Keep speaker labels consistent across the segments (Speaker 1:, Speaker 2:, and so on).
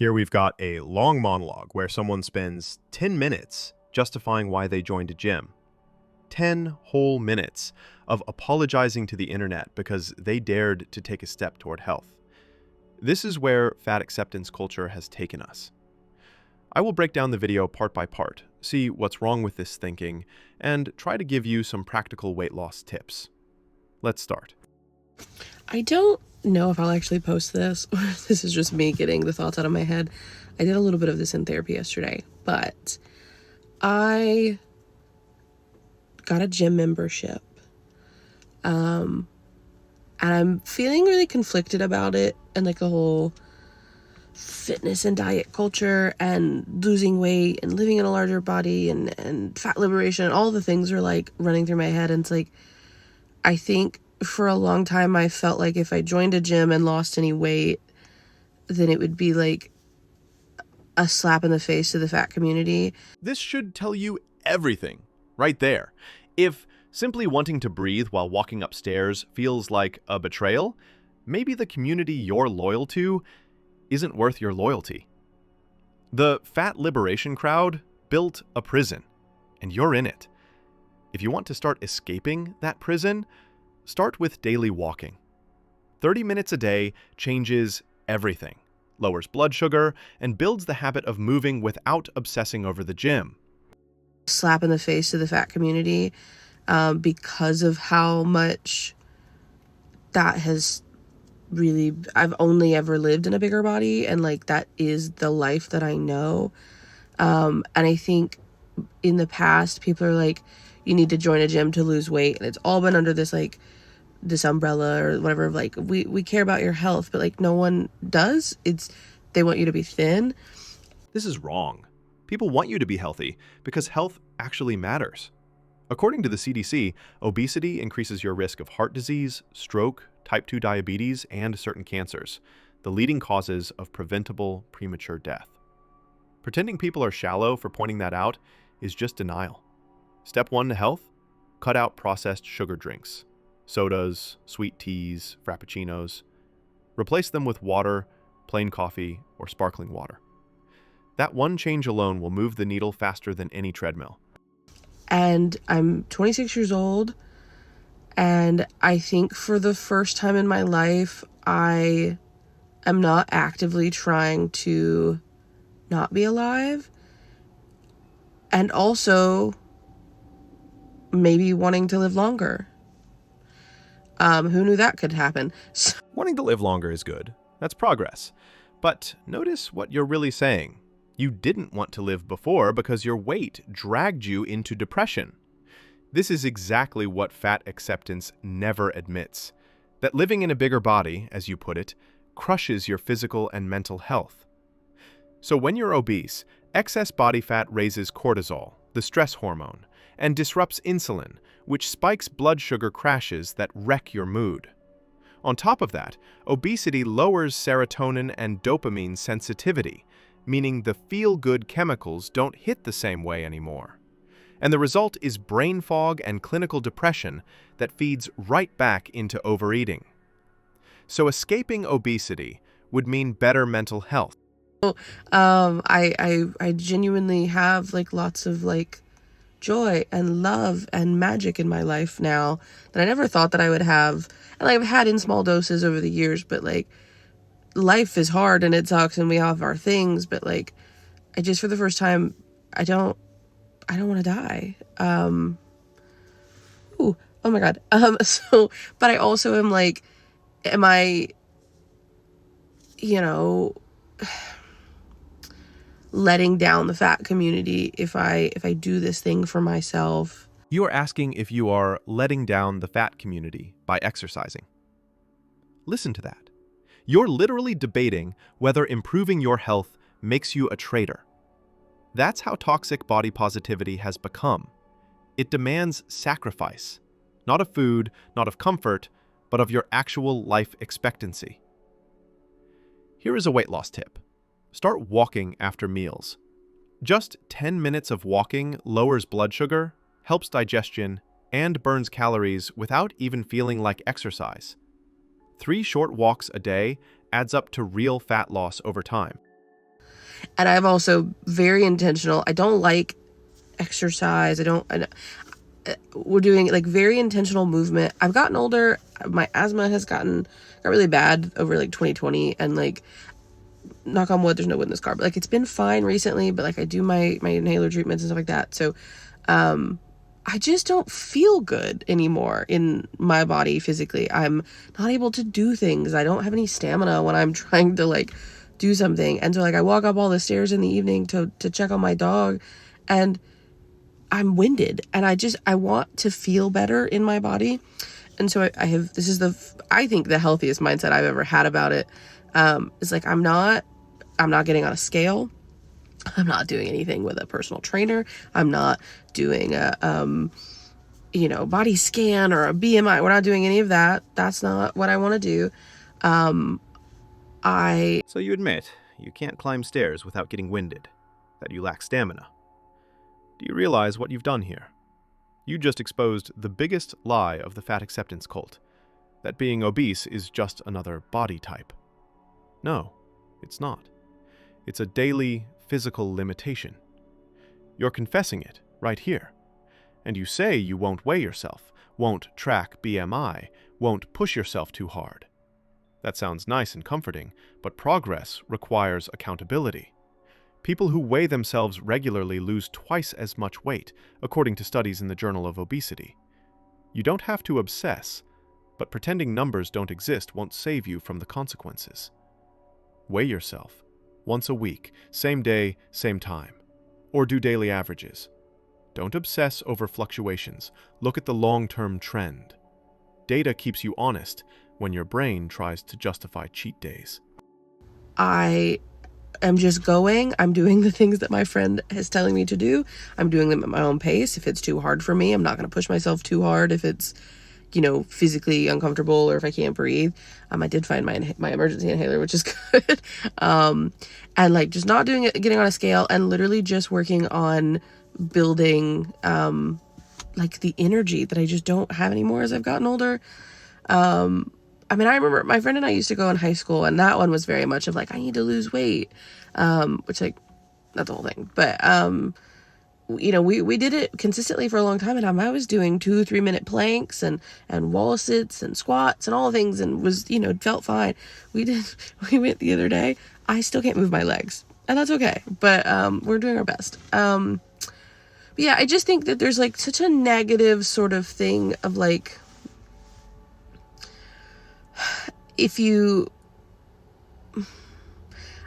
Speaker 1: Here we've got a long monologue where someone spends 10 minutes justifying why they joined a gym. 10 whole minutes of apologizing to the internet because they dared to take a step toward health. This is where fat acceptance culture has taken us. I will break down the video part by part, see what's wrong with this thinking, and try to give you some practical weight loss tips. Let's start.
Speaker 2: I don't know if I'll actually post this. This is just me getting the thoughts out of my head. I did a little bit of this in therapy yesterday, but I got a gym membership. And I'm feeling really conflicted about it and like the whole fitness and diet culture and losing weight and living in a larger body and fat liberation. All the things are like running through my head. And it's like, I think for a long time, I felt like if I joined a gym and lost any weight, then it would be like a slap in the face to the fat community.
Speaker 1: This should tell you everything right there. If simply wanting to breathe while walking upstairs feels like a betrayal, maybe the community you're loyal to isn't worth your loyalty. The fat liberation crowd built a prison, and you're in it. If you want to start escaping that prison, start with daily walking. 30 minutes a day changes everything, lowers blood sugar, and builds the habit of moving without obsessing over the gym.
Speaker 2: Slap in the face to the fat community because of how much that has really, I've only ever lived in a bigger body, and like that is the life that I know. And I think in the past, people are like, you need to join a gym to lose weight, and it's all been under this like this umbrella or whatever, like we care about your health, but like no one does. They want you to be thin.
Speaker 1: This is wrong. People want you to be healthy because health actually matters. According to the CDC, obesity increases your risk of heart disease, stroke, type 2 diabetes, and certain cancers, the leading causes of preventable premature death. Pretending people are shallow for pointing that out is just denial. Step 1 to health: cut out processed sugar drinks, sodas, sweet teas, frappuccinos. Replace them with water, plain coffee, or sparkling water. That one change alone will move the needle faster than any treadmill.
Speaker 2: And I'm 26 years old, and I think for the first time in my life, I am not actively trying to not be alive, and also maybe wanting to live longer. Who knew that could happen?
Speaker 1: Wanting to live longer is good. That's progress. But notice what you're really saying. You didn't want to live before because your weight dragged you into depression. This is exactly what fat acceptance never admits. That living in a bigger body, as you put it, crushes your physical and mental health. So when you're obese, excess body fat raises cortisol, the stress hormone, and disrupts insulin, which spikes blood sugar crashes that wreck your mood. On top of that, obesity lowers serotonin and dopamine sensitivity, meaning the feel-good chemicals don't hit the same way anymore. And the result is brain fog and clinical depression that feeds right back into overeating. So escaping obesity would mean better mental health.
Speaker 2: I genuinely have like lots of like joy and love and magic in my life now that I never thought that I would have. And I've had in small doses over the years, but like life is hard and it sucks and we have our things, but like I just, for the first time, I don't want to die. Oh my God. But I also am like, am I, letting down the fat community if I do this thing for myself?
Speaker 1: You are asking if you are letting down the fat community by exercising. Listen to that. You're literally debating whether improving your health makes you a traitor. That's how toxic body positivity has become. It demands sacrifice, not of food, not of comfort, but of your actual life expectancy. Here is a weight loss tip. Start walking after meals. Just 10 minutes of walking lowers blood sugar, helps digestion, and burns calories without even feeling like exercise. 3 short walks a day adds up to real fat loss over time.
Speaker 2: And I'm also very intentional. I don't like exercise. We're doing like very intentional movement. I've gotten older. My asthma got really bad over like 2020, and like, knock on wood, there's no wood in this car, but like it's been fine recently. But like I do my inhaler treatments and stuff like that. So I just don't feel good anymore in my body physically. I'm not able to do things. I don't have any stamina when I'm trying to like do something. And so like I walk up all the stairs in the evening to check on my dog, and I'm winded, and I want to feel better in my body. And so I have, this is I think the healthiest mindset I've ever had about it. It's like, I'm not getting on a scale. I'm not doing anything with a personal trainer. I'm not doing a, body scan or a BMI. We're not doing any of that. That's not what I want to do.
Speaker 1: So you admit you can't climb stairs without getting winded, that you lack stamina. Do you realize what you've done here? You just exposed the biggest lie of the fat acceptance cult, that being obese is just another body type. No, it's not. It's a daily physical limitation. You're confessing it right here. And you say you won't weigh yourself, won't track BMI, won't push yourself too hard. That sounds nice and comforting, but progress requires accountability. People who weigh themselves regularly lose twice as much weight, according to studies in the Journal of Obesity. You don't have to obsess, but pretending numbers don't exist won't save you from the consequences. Weigh yourself once a week, same day, same time, or do daily averages. Don't obsess over fluctuations. Look at the long-term trend. Data keeps you honest when your brain tries to justify cheat days.
Speaker 2: I'm doing the things that my friend is telling me to do. I'm doing them at my own pace. If it's too hard for me, I'm not going to push myself too hard. If it's, physically uncomfortable, or if I can't breathe. I did find my emergency inhaler, which is good. And like just not doing it, getting on a scale, and literally just working on building, like the energy that I just don't have anymore as I've gotten older. I remember my friend and I used to go in high school, and that one was very much of like, I need to lose weight, which like, that's the whole thing. But, we did it consistently for a long time, and I was doing 2-3 minute planks and wall sits and squats and all things, and was, felt fine. We went the other day. I still can't move my legs, and that's okay. But, we're doing our best. But yeah, I just think that there's like such a negative sort of thing of like,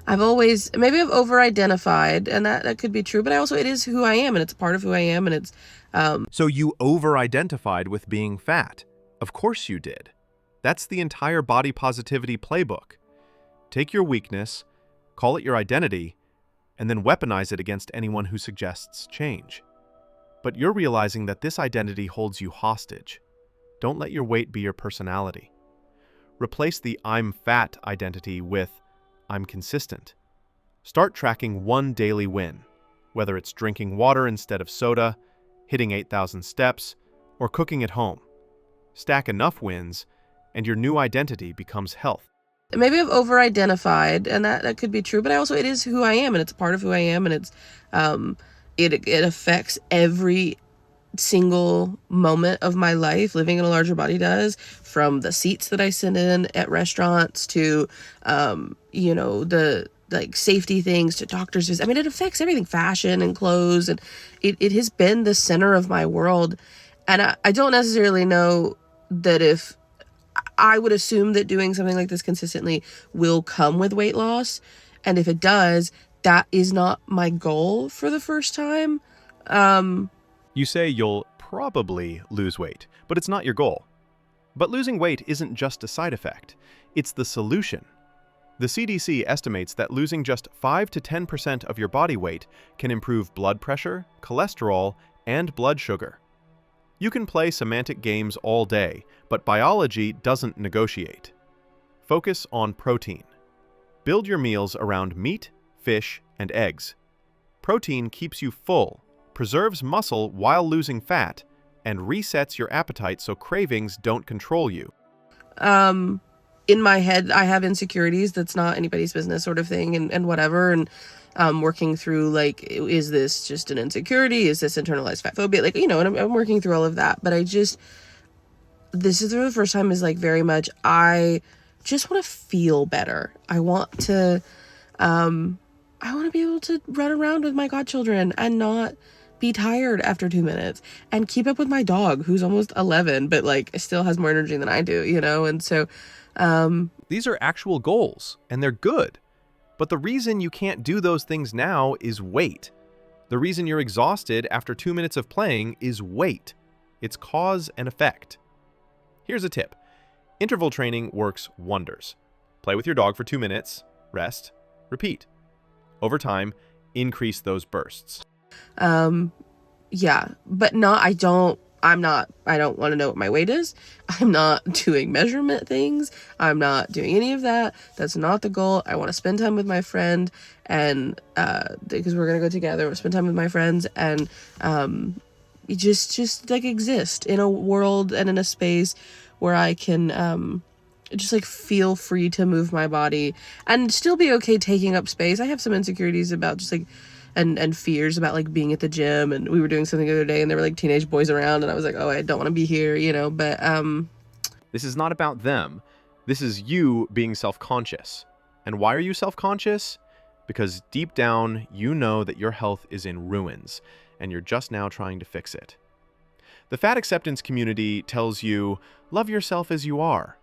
Speaker 2: I've over-identified, and that could be true, but it is who I am, and it's a part of who I am, and it's,
Speaker 1: So you over-identified with being fat. Of course you did. That's the entire body positivity playbook. Take your weakness, call it your identity, and then weaponize it against anyone who suggests change. But you're realizing that this identity holds you hostage. Don't let your weight be your personality. Replace the I'm fat identity with I'm consistent. Start tracking one daily win, whether it's drinking water instead of soda, hitting 8,000 steps, or cooking at home. Stack enough wins, and your new identity becomes health.
Speaker 2: Maybe I've over-identified, and that could be true, but it is who I am, and it's a part of who I am, and it's, it affects every single moment of my life. Living in a larger body does, from the seats that I sit in at restaurants to, the like safety things to doctors. It affects everything, fashion and clothes, and it has been the center of my world. And I don't necessarily know that if I would assume that doing something like this consistently will come with weight loss. And if it does, that is not my goal for the first time.
Speaker 1: You say you'll probably lose weight, but it's not your goal. But losing weight isn't just a side effect, it's the solution. The CDC estimates that losing just 5 to 10% of your body weight can improve blood pressure, cholesterol, and blood sugar. You can play semantic games all day, but biology doesn't negotiate. Focus on protein. Build your meals around meat, fish, and eggs. Protein keeps you full, preserves muscle while losing fat, and resets your appetite so cravings don't control you.
Speaker 2: In my head, I have insecurities. That's not anybody's business, sort of thing, and whatever. And working through, like, is this just an insecurity? Is this internalized fat phobia? Like, and I'm working through all of that. But this is for the first time is like very much, I just want to feel better. I want to be able to run around with my godchildren and not be tired after 2 minutes and keep up with my dog who's almost 11, but like still has more energy than I do, And so,
Speaker 1: these are actual goals and they're good. But the reason you can't do those things now is weight. The reason you're exhausted after 2 minutes of playing is weight. It's cause and effect. Here's a tip. Interval training works wonders. Play with your dog for 2 minutes, rest, repeat. Over time, increase those bursts.
Speaker 2: Yeah, but I don't want to know what my weight is. I'm not doing measurement things. I'm not doing any of that. That's not the goal. I want to spend time with my friend and, because we're going to go together, spend time with my friends and, just like exist in a world and in a space where I can, just like feel free to move my body and still be okay taking up space. I have some insecurities about just like, and fears about like being at the gym, and we were doing something the other day and there were like teenage boys around and I was like, oh, I don't want to be here, but
Speaker 1: this is not about them. This is you being self-conscious. And why are you self-conscious? Because deep down, you know that your health is in ruins and you're just now trying to fix it. The fat acceptance community tells you, love yourself as you are.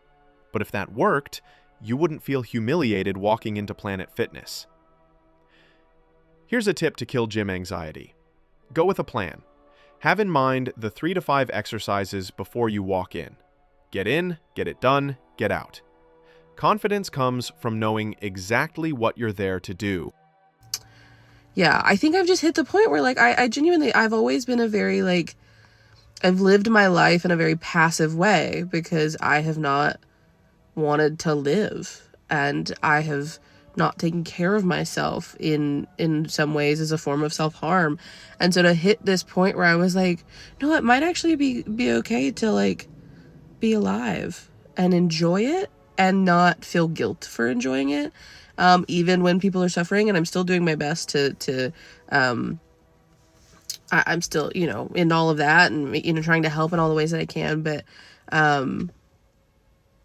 Speaker 1: But if that worked, you wouldn't feel humiliated walking into Planet Fitness. Here's a tip to kill gym anxiety. Go with a plan. Have in mind the 3 to 5 exercises before you walk in. Get in, get it done, get out. Confidence comes from knowing exactly what you're there to do.
Speaker 2: Yeah, I think I've just hit the point where like I genuinely, I've always been a very like, I've lived my life in a very passive way because I have not wanted to live, and I have not taking care of myself in some ways as a form of self-harm. And so to hit this point where I was like, no, it might actually be okay to like be alive and enjoy it and not feel guilt for enjoying it, even when people are suffering. And I'm still doing my best to I'm still, in all of that and, trying to help in all the ways that I can. But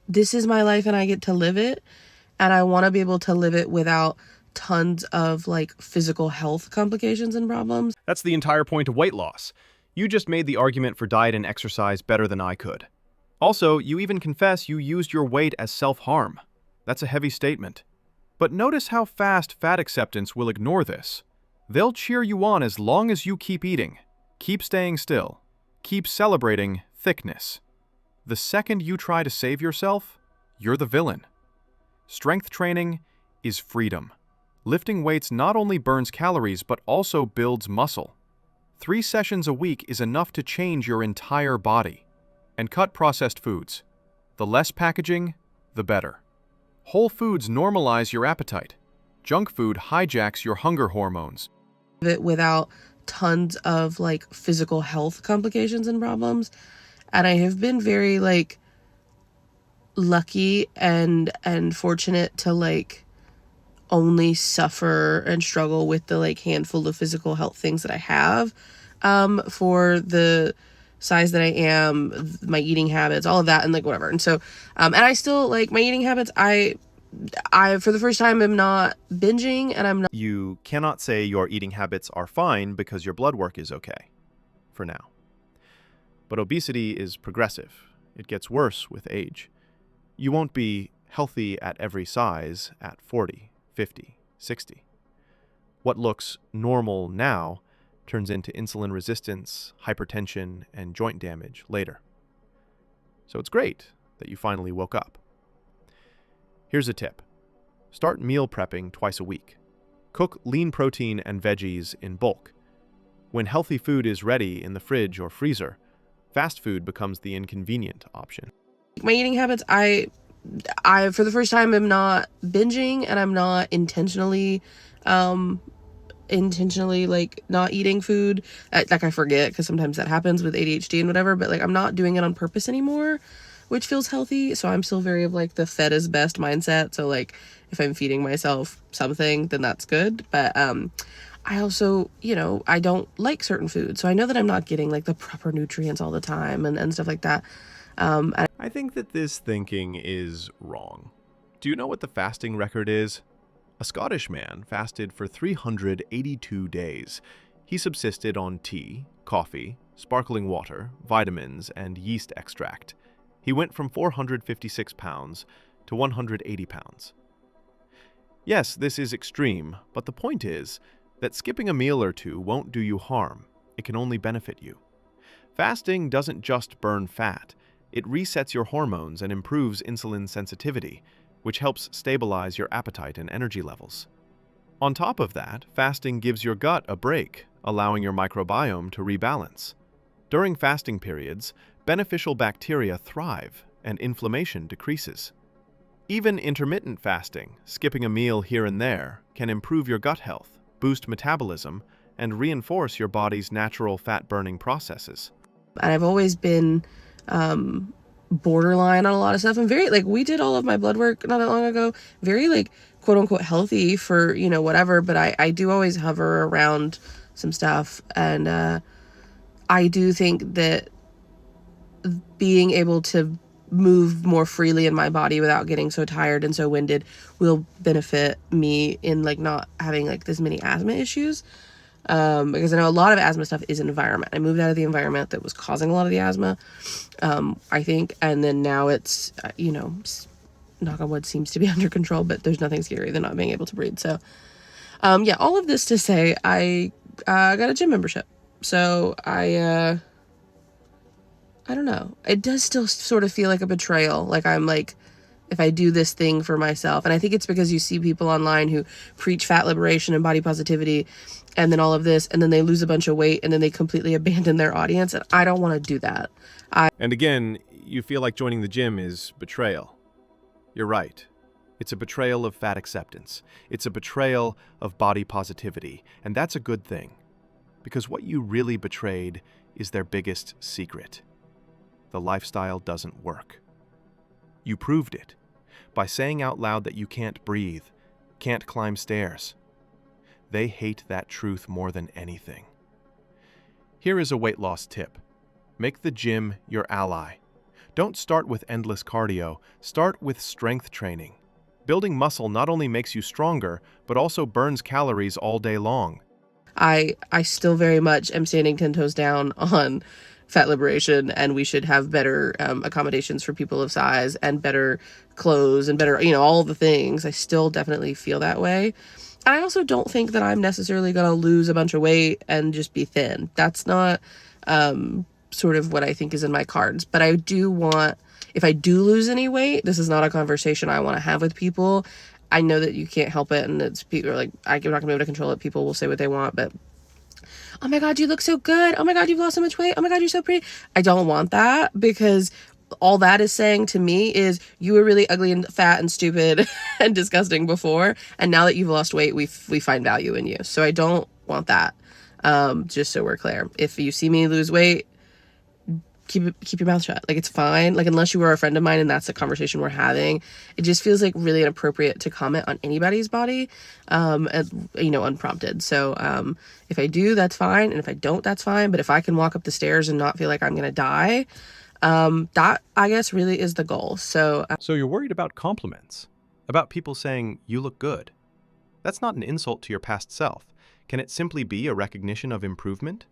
Speaker 2: this is my life and I get to live it. And I want to be able to live it without tons of like physical health complications and problems.
Speaker 1: That's the entire point of weight loss. You just made the argument for diet and exercise better than I could. Also, you even confess you used your weight as self-harm. That's a heavy statement. But notice how fast fat acceptance will ignore this. They'll cheer you on as long as you keep eating, keep staying still, keep celebrating thickness. The second you try to save yourself, you're the villain. Strength training is freedom. Lifting weights not only burns calories, but also builds muscle. 3 sessions a week is enough to change your entire body. And cut processed foods. The less packaging, the better. Whole foods normalize your appetite. Junk food hijacks your hunger hormones.
Speaker 2: Without tons of like physical health complications and problems. And I have been very like lucky and fortunate to like only suffer and struggle with the like handful of physical health things that I have for the size that I am, my eating habits, all of that, and like whatever. And so and I still like my eating habits. I for the first time am not binging, and I'm not.
Speaker 1: You cannot say your eating habits are fine because your blood work is okay for now. But obesity is progressive. It gets worse with age. You won't be healthy at every size at 40, 50, 60. What looks normal now turns into insulin resistance, hypertension, and joint damage later. So it's great that you finally woke up. Here's a tip. Start meal prepping twice a week. Cook lean protein and veggies in bulk. When healthy food is ready in the fridge or freezer, fast food becomes the inconvenient option.
Speaker 2: My eating habits, I for the first time am not binging, and I'm not intentionally like not eating food. Like I forget because sometimes that happens with ADHD and whatever, but like I'm not doing it on purpose anymore. which feels healthy. So I'm still very of like the fed is best mindset. So like if I'm feeding myself something, then that's good. But I also, I don't like certain foods. So I know that I'm not getting like the proper nutrients all the time and stuff like that.
Speaker 1: I think that this thinking is wrong. Do you know what the fasting record is? A Scottish man fasted for 382 days. He subsisted on tea, coffee, sparkling water, vitamins, and yeast extract. He went from 456 pounds to 180 pounds. Yes, this is extreme, but the point is that skipping a meal or two won't do you harm. It can only benefit you. Fasting doesn't just burn fat. It resets your hormones and improves insulin sensitivity, which helps stabilize your appetite and energy levels. On top of that, fasting gives your gut a break, allowing your microbiome to rebalance. During fasting periods, beneficial bacteria thrive and inflammation decreases. Even intermittent fasting, skipping a meal here and there, can improve your gut health, boost metabolism, and reinforce your body's natural fat-burning processes.
Speaker 2: And I've always been borderline on a lot of stuff. I'm very, like, we did all of my blood work not that long ago, very, like, quote unquote healthy for, whatever, but I do always hover around some stuff. And I do think that being able to move more freely in my body without getting so tired and so winded will benefit me in, like, not having, like, this many asthma issues. Because I know a lot of asthma stuff is environment. I moved out of the environment that was causing a lot of the asthma, I think. And then now it's, knock on wood, seems to be under control, but there's nothing scarier than not being able to breathe. So, yeah, all of this to say, I got a gym membership. So I don't know. It does still sort of feel like a betrayal. Like I'm like, if I do this thing for myself, and I think it's because you see people online who preach fat liberation and body positivity and then all of this, and then they lose a bunch of weight and then they completely abandon their audience. And I don't want to do that.
Speaker 1: And again, you feel like joining the gym is betrayal. You're right. It's a betrayal of fat acceptance. It's a betrayal of body positivity. And that's a good thing. Because what you really betrayed is their biggest secret. The lifestyle doesn't work. You proved it by saying out loud that you can't breathe, can't climb stairs. They hate that truth more than anything. Here is a weight loss tip. Make the gym your ally. Don't start with endless cardio, start with strength training. Building muscle not only makes you stronger, but also burns calories all day long.
Speaker 2: I still very much am standing 10 toes down on fat liberation, and we should have better accommodations for people of size and better clothes and better, all the things. I still definitely feel that way. And I also don't think that I'm necessarily going to lose a bunch of weight and just be thin. That's not sort of what I think is in my cards. But I do want, if I do lose any weight, this is not a conversation I want to have with people. I know that you can't help it, and it's people are like, I'm not going to be able to control it. People will say what they want, but oh my God, you look so good. Oh my God, you've lost so much weight. Oh my God, you're so pretty. I don't want that, because all that is saying to me is you were really ugly and fat and stupid and disgusting before. And now that you've lost weight, we find value in you. So I don't want that. Just so we're clear. If you see me lose weight, keep your mouth shut. Like, it's fine. Like, unless you were a friend of mine and that's the conversation we're having, it just feels like really inappropriate to comment on anybody's body, unprompted. So, if I do, that's fine. And if I don't, that's fine. But if I can walk up the stairs and not feel like I'm going to die, that I guess really is the goal. So
Speaker 1: you're worried about compliments, about people saying you look good. That's not an insult to your past self. Can it simply be a recognition of improvement?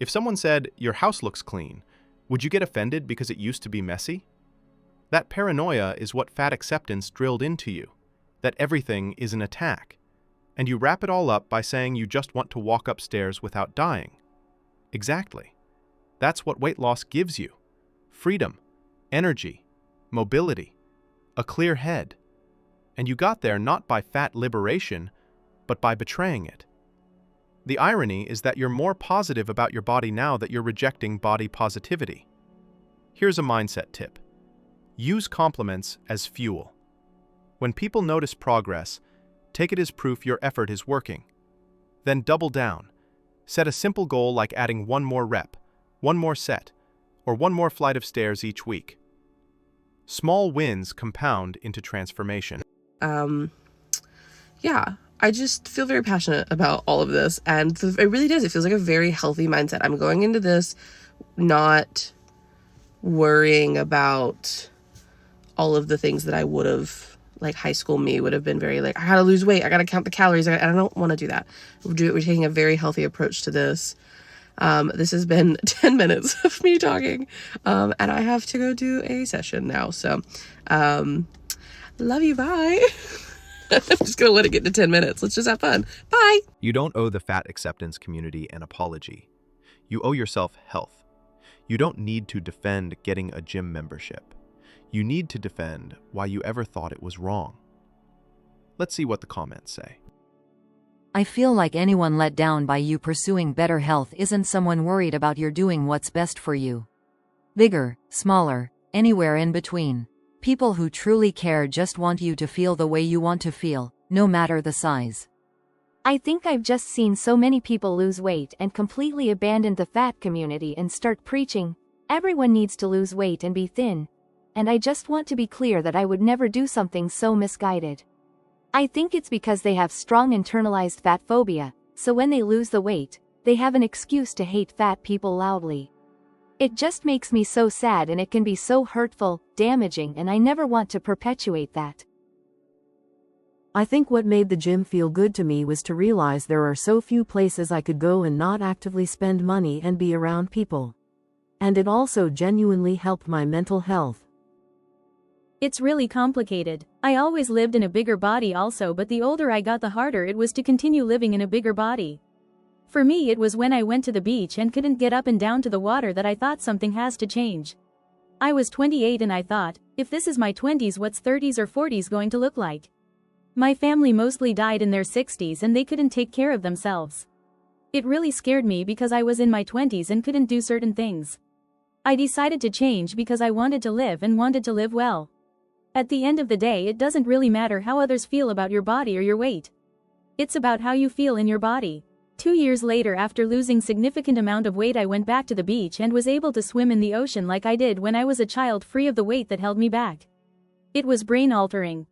Speaker 1: If someone said, your house looks clean, would you get offended because it used to be messy? That paranoia is what fat acceptance drilled into you, that everything is an attack. And you wrap it all up by saying you just want to walk upstairs without dying. Exactly. That's what weight loss gives you. Freedom, energy, mobility, a clear head. And you got there not by fat liberation, but by betraying it. The irony is that you're more positive about your body now that you're rejecting body positivity. Here's a mindset tip. Use compliments as fuel. When people notice progress, take it as proof your effort is working. Then double down. Set a simple goal like adding one more rep, one more set, or one more flight of stairs each week. Small wins compound into transformation.
Speaker 2: Yeah, I just feel very passionate about all of this, and it really does. It feels like a very healthy mindset. I'm going into this not worrying about all of the things that I would have, like high school me would have been very like, I gotta lose weight, I gotta count the calories, and I don't want to do that. We're taking a very healthy approach to this. This has been 10 minutes of me talking, and I have to go do a session now. So, love you, bye. I'm just gonna let it get to 10 minutes. Let's just have fun. Bye.
Speaker 1: You don't owe the fat acceptance community an apology. You owe yourself health. You don't need to defend getting a gym membership. You need to defend why you ever thought it was wrong. Let's see what the comments say.
Speaker 3: I feel like anyone let down by you pursuing better health isn't someone worried about your doing what's best for you. Bigger, smaller, anywhere in between. People who truly care just want you to feel the way you want to feel, no matter the size.
Speaker 4: I think I've just seen so many people lose weight and completely abandon the fat community and start preaching, everyone needs to lose weight and be thin. And I just want to be clear that I would never do something so misguided. I think it's because they have strong internalized fat phobia, so when they lose the weight, they have an excuse to hate fat people loudly. It just makes me so sad, and it can be so hurtful, damaging, and I never want to perpetuate that.
Speaker 5: I think what made the gym feel good to me was to realize there are so few places I could go and not actively spend money and be around people. And it also genuinely helped my mental health.
Speaker 6: It's really complicated. I always lived in a bigger body also, but the older I got the harder it was to continue living in a bigger body. For me, it was when I went to the beach and couldn't get up and down to the water that I thought something has to change. I was 28 and I thought, if this is my 20s, what's 30s or 40s going to look like? My family mostly died in their 60s and they couldn't take care of themselves. It really scared me because I was in my 20s and couldn't do certain things. I decided to change because I wanted to live and wanted to live well. At the end of the day, it doesn't really matter how others feel about your body or your weight. It's about how you feel in your body. 2 years later, after losing significant amount of weight, I went back to the beach and was able to swim in the ocean like I did when I was a child, free of the weight that held me back. It was brain altering.